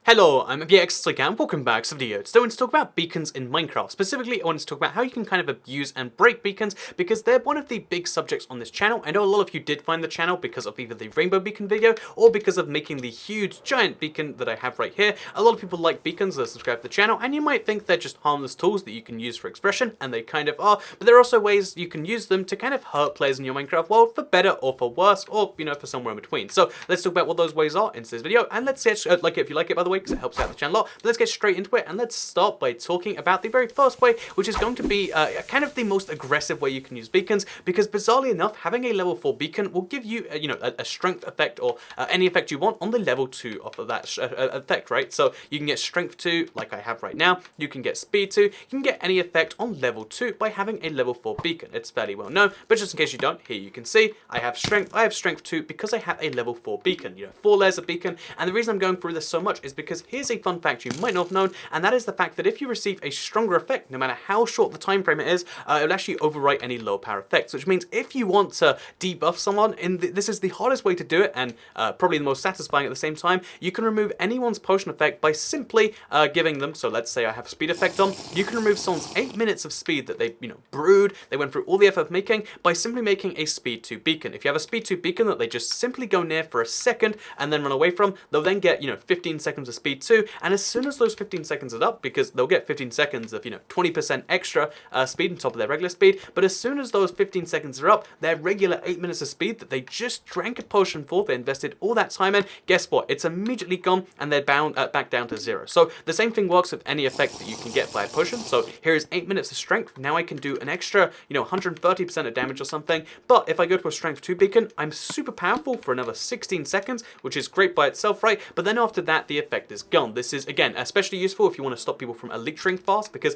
Hello, I'm VX and welcome back to the video. Today I want to talk about beacons in Minecraft. Specifically, I want to talk about how you can kind of abuse and break beacons because they're one of the big subjects on this channel. I know a lot of you did find the channel because of either the rainbow beacon video or because of making the huge giant beacon that I have right here. A lot of people like beacons that subscribe to the channel, and you might think they're just harmless tools that you can use for expression, and they kind of are, but there are also ways you can use them to kind of hurt players in your Minecraft world for better or for worse, or, you know, for somewhere in between. So let's talk about what those ways are in this video, and let's get, like it if you like it, by the way, because it helps out the channel a lot. But let's get straight into it, and let's start by talking about the very first way, which is going to be kind of the most aggressive way you can use beacons, because bizarrely enough, having a level 4 beacon will give you, a strength effect or any effect you want on the level 2 of that effect, right? So you can get strength 2, like I have right now. You can get speed 2. You can get any effect on level 2 by having a level 4 beacon. It's fairly well known, but just in case you don't, here you can see I have strength 2 because I have a level 4 beacon. 4 layers of beacon, and the reason I'm going through this so much is because here's a fun fact you might not have known, and that is the fact that if you receive a stronger effect, no matter how short the time frame it is, it will actually overwrite any low power effects, which means if you want to debuff someone, this is the hardest way to do it, and probably the most satisfying at the same time, you can remove anyone's potion effect by simply giving them, so let's say I have a speed effect on, you can remove someone's 8 minutes of speed that they, brewed, they went through all the effort of making, by simply making a speed 2 beacon. If you have a speed 2 beacon that they just simply go near for a second and then run away from, they'll then get, 15 seconds of speed 2, and as soon as those 15 seconds are up, because they'll get 15 seconds of, 20% extra speed on top of their regular speed, but as soon as those 15 seconds are up, their regular 8 minutes of speed that they just drank a potion for, they invested all that time in, guess what? It's immediately gone, and they're bound back down to 0. So the same thing works with any effect that you can get by a potion. So here is 8 minutes of strength. Now I can do an extra, 130% of damage or something, but if I go to a strength 2 beacon, I'm super powerful for another 16 seconds, which is great by itself, right? But then after that, the effect is gone. This is, again, especially useful if you want to stop people from elixering fast, because,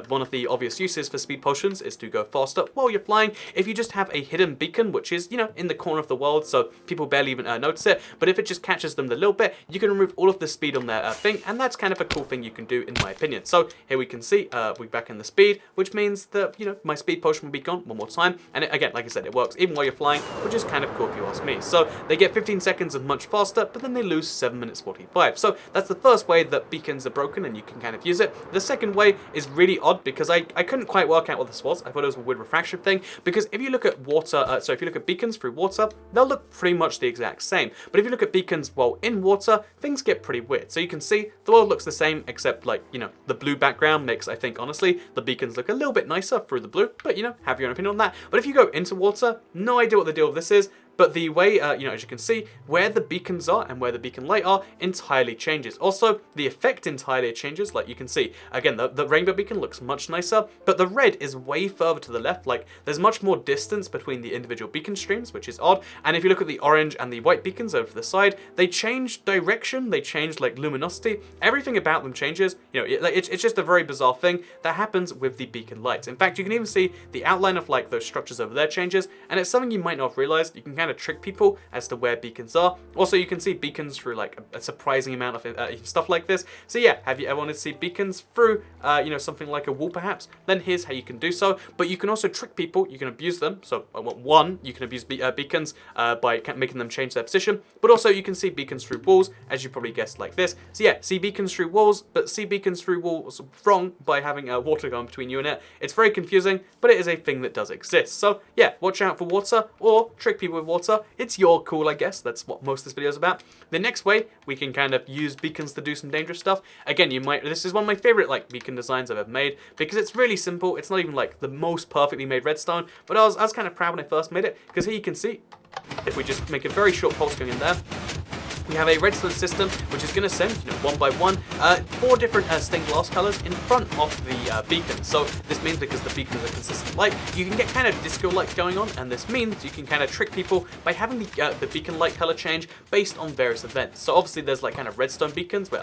one of the obvious uses for speed potions is to go faster while you're flying. If you just have a hidden beacon, which is, in the corner of the world, so people barely even notice it, but if it just catches them a little bit, you can remove all of the speed on their thing, and that's kind of a cool thing you can do, in my opinion. So here we can see we're back in the speed, which means that, my speed potion will be gone one more time, and again, like I said, it works even while you're flying, which is kind of cool if you ask me. So they get 15 seconds of much faster, but then they lose 7 minutes 45. So that's the first way that beacons are broken, and you can kind of use it. The second way is really odd because I couldn't quite work out what this was. I thought it was a weird refraction thing, because if you look at water, if you look at beacons through water, they'll look pretty much the exact same. But if you look at beacons while in water, things get pretty weird. So you can see the world looks the same, except like, the blue background makes, I think, honestly, the beacons look a little bit nicer through the blue, but have your own opinion on that. But if you go into water, no idea what the deal with this is. But the way, as you can see, where the beacons are and where the beacon light are entirely changes. Also, the effect entirely changes. Like you can see, again, the rainbow beacon looks much nicer, but the red is way further to the left. Like there's much more distance between the individual beacon streams, which is odd. And if you look at the orange and the white beacons over to the side, they change direction, they change like luminosity. Everything about them changes. It's just a very bizarre thing that happens with the beacon lights. In fact, you can even see the outline of like those structures over there changes, and it's something you might not have realized. You can kind of trick people as to where beacons are. Also, you can see beacons through like a surprising amount of stuff like this. So yeah, have you ever wanted to see beacons through something like a wall perhaps? Then here's how you can do so. But you can also trick people, you can abuse them. So one, you can abuse beacons by making them change their position, but also you can see beacons through walls, as you probably guessed, like this. So yeah, see beacons through walls, but see beacons through walls wrong by having water going between you and it. It's very confusing, but it is a thing that does exist. So yeah, watch out for water, or trick people with water. It's your call, I guess. That's what most of this video is about. The next way we can kind of use beacons to do some dangerous stuff. Again, this is one of my favorite like beacon designs I've ever made, because it's really simple. It's not even like the most perfectly made redstone, but I was kind of proud when I first made it, because here you can see, if we just make a very short pulse going in there, we have a redstone system which is going to send, one by one, 4 different stained glass colors in front of the beacon. So this means because the beacon is a consistent light, you can get kind of disco lights going on, and this means you can kind of trick people by having the beacon light color change based on various events. So obviously there's like kind of redstone beacons where,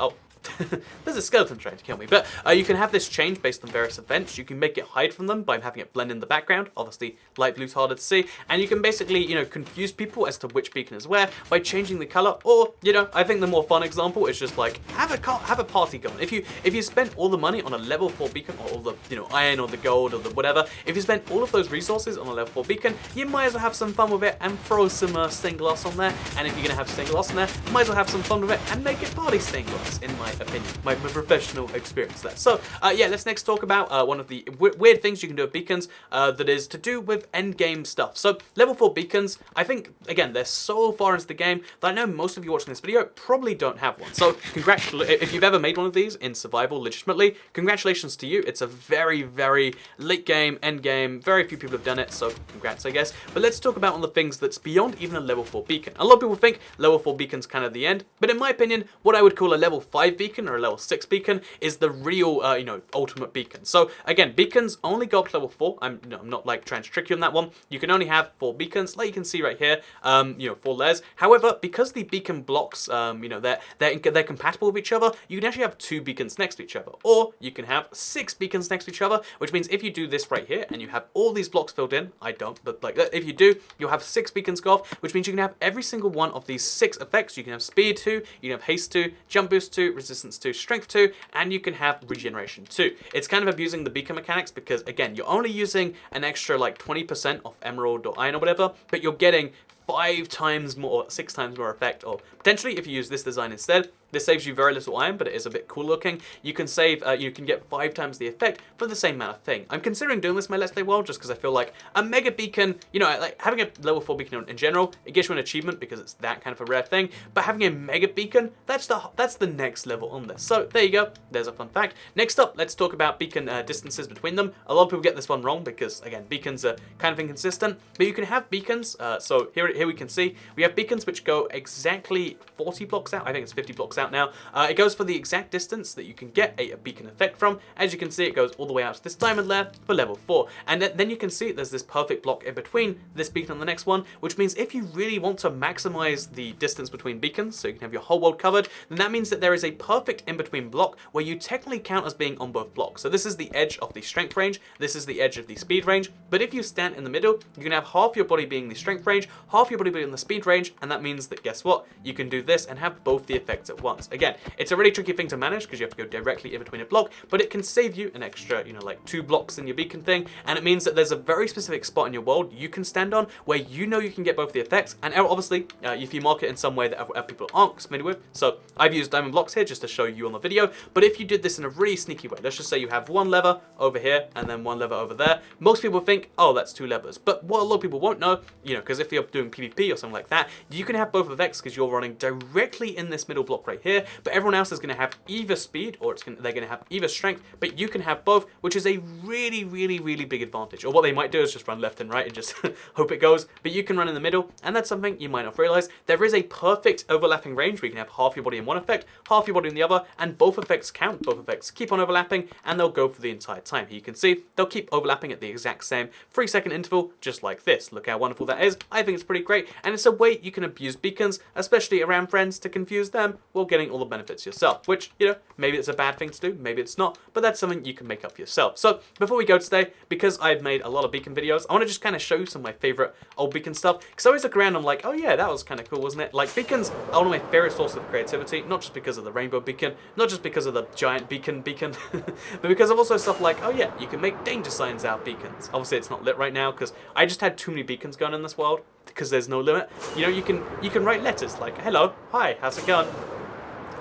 there's a skeleton trying to kill me, but you can have this change based on various events. You can make it hide from them by having it blend in the background. Obviously, light blue's harder to see, and you can basically, confuse people as to which beacon is where by changing the color, or you know, I think the more fun example is just like have a party gun. If you spend all the money on a level 4 beacon, or all the, you know, iron or the gold or the whatever, if you spend all of those resources on a level 4 beacon, you might as well have some fun with it and throw some stained glass on there. And if you're gonna have stained glass on there, you might as well have some fun with it and make it party stained glass, in my opinion, my professional experience there. So yeah, let's next talk about one of the weird things you can do with beacons that is to do with end game stuff. So level 4 beacons, I think, again, they're so far into the game that I know most of you watching this video probably don't have one. So congratulations, if you've ever made one of these in survival legitimately, congratulations to you. It's a very, very late game, end game, very few people have done it, so congrats, I guess. But let's talk about one of the things that's beyond even a level 4 beacon. A lot of people think level 4 beacon's kind of the end, but in my opinion, what I would call a level 5 beacon or a level 6 beacon is the real, you know, ultimate beacon. So again, beacons only go up to level 4. I'm not like trying to trick you on that one. You can only have 4 beacons, like you can see right here, you know, 4 layers. However, because the beacon blocks, you know, they're compatible with each other, you can actually have 2 beacons next to each other, or you can have 6 beacons next to each other, which means if you do this right here and you have all these blocks filled in, I don't, but like if you do, you'll have 6 beacons go off, which means you can have every single one of these 6 effects. You can have speed 2, you can have haste 2, jump boost 2, resistance 2, strength 2, and you can have regeneration 2. It's kind of abusing the beacon mechanics because, again, you're only using an extra like 20% of emerald or iron or whatever, but you're getting 5 times more, or 6 times more effect, or potentially if you use this design instead, this saves you very little iron, but it is a bit cool looking. You can save, you can get 5 times the effect for the same amount of thing. I'm considering doing this in my Let's Play world just because I feel like a mega beacon, you know, like having a level 4 beacon in general, it gives you an achievement because it's that kind of a rare thing, but having a mega beacon, that's the next level on this. So there you go, there's a fun fact. Next up, let's talk about beacon distances between them. A lot of people get this one wrong because, again, beacons are kind of inconsistent, but you can have beacons, so here we can see, we have beacons which go exactly 40 blocks out, I think it's 50 blocks out now. It goes for the exact distance that you can get a beacon effect from. As you can see, it goes all the way out to this diamond layer for level 4. And then you can see there's this perfect block in between this beacon and the next one, which means if you really want to maximize the distance between beacons, so you can have your whole world covered, then that means that there is a perfect in-between block where you technically count as being on both blocks. So this is the edge of the strength range, this is the edge of the speed range, but if you stand in the middle, you can have half your body being the strength range, half your body being the speed range, and that means that, guess what? You can do this and have both the effects at once. Again, it's a really tricky thing to manage because you have to go directly in between a block, but it can save you an extra, you know, like 2 blocks in your beacon thing, and it means that there's a very specific spot in your world you can stand on where you know you can get both the effects, and obviously, if you mark it in some way that other people aren't familiar with, so I've used diamond blocks here just to show you on the video, but if you did this in a really sneaky way, let's just say you have one lever over here and then one lever over there, most people think, oh, that's 2 levers, but what a lot of people won't know, you know, because if you're doing PvP or something like that, you can have both effects because you're running directly in this middle block right here, but everyone else is going to have either speed or they're going to have either strength, but you can have both, which is a really, really, really big advantage. Or what they might do is just run left and right and just hope it goes, but you can run in the middle, and that's something you might not realize. There is a perfect overlapping range where you can have half your body in one effect, half your body in the other, and both effects count, both effects keep on overlapping, and they'll go for the entire time. You can see they'll keep overlapping at the exact same 3-second interval, just like this. Look how wonderful that is. I think it's pretty great, and it's a way you can abuse beacons, especially around friends, to confuse them while getting all the benefits yourself, which, you know, maybe it's a bad thing to do, maybe it's not, but that's something you can make up for yourself. So before we go today, because I've made a lot of beacon videos, I want to just kind of show you some of my favorite old beacon stuff, because I always look around and I'm like, oh yeah, that was kind of cool, wasn't it? Like, beacons are one of my favorite sources of creativity, not just because of the rainbow beacon, not just because of the giant beacon, but because of also stuff like, oh yeah, you can make danger signs out of beacons. Obviously it's not lit right now because I just had too many beacons going in this world, because there's no limit. You know, you can write letters like, hello, hi, how's it going?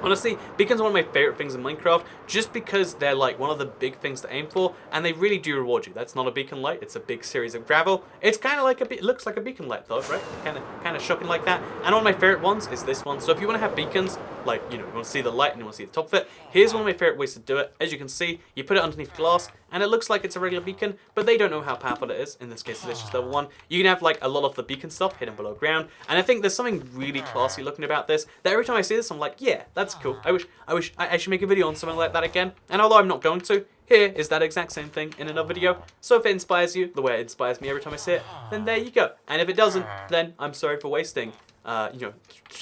Honestly, beacons are one of my favorite things in Minecraft, just because they're like one of the big things to aim for, and they really do reward you. That's not a beacon light, it's a big series of gravel. It's kind of like it looks like a beacon light though, right? Kind of shocking like that. And one of my favorite ones is this one. So if you want to have beacons, like, you know, you want to see the light and you want to see the top of it, here's one of my favorite ways to do it. As you can see, you put it underneath glass, and it looks like it's a regular beacon, but they don't know how powerful it is. In this case, it's just level 1. You can have like a lot of the beacon stuff hidden below ground, and I think there's something really classy looking about this, that every time I see this, I'm like, yeah, that's cool. I should make a video on something like that again, and although I'm not going to, here is that exact same thing in another video. So if it inspires you the way it inspires me every time I see it, then there you go. And if it doesn't, then I'm sorry for wasting, you know,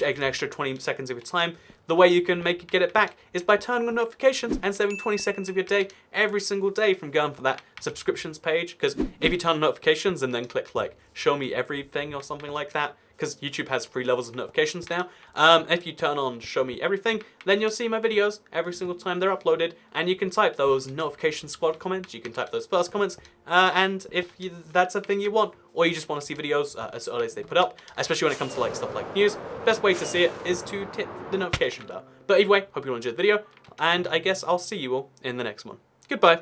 an extra 20 seconds of your time. The way you can get it back is by turning on notifications and saving 20 seconds of your day every single day from going for that subscriptions page. Because if you turn on notifications and then click like show me everything or something like that, because YouTube has 3 levels of notifications now. If you turn on Show Me Everything, then you'll see my videos every single time they're uploaded, and you can type those notification squad comments, you can type those first comments, and if that's a thing you want, or you just want to see videos as early as they put up, especially when it comes to like stuff like news, best way to see it is to hit the notification bell. But either way, hope you all enjoyed the video, and I guess I'll see you all in the next one. Goodbye.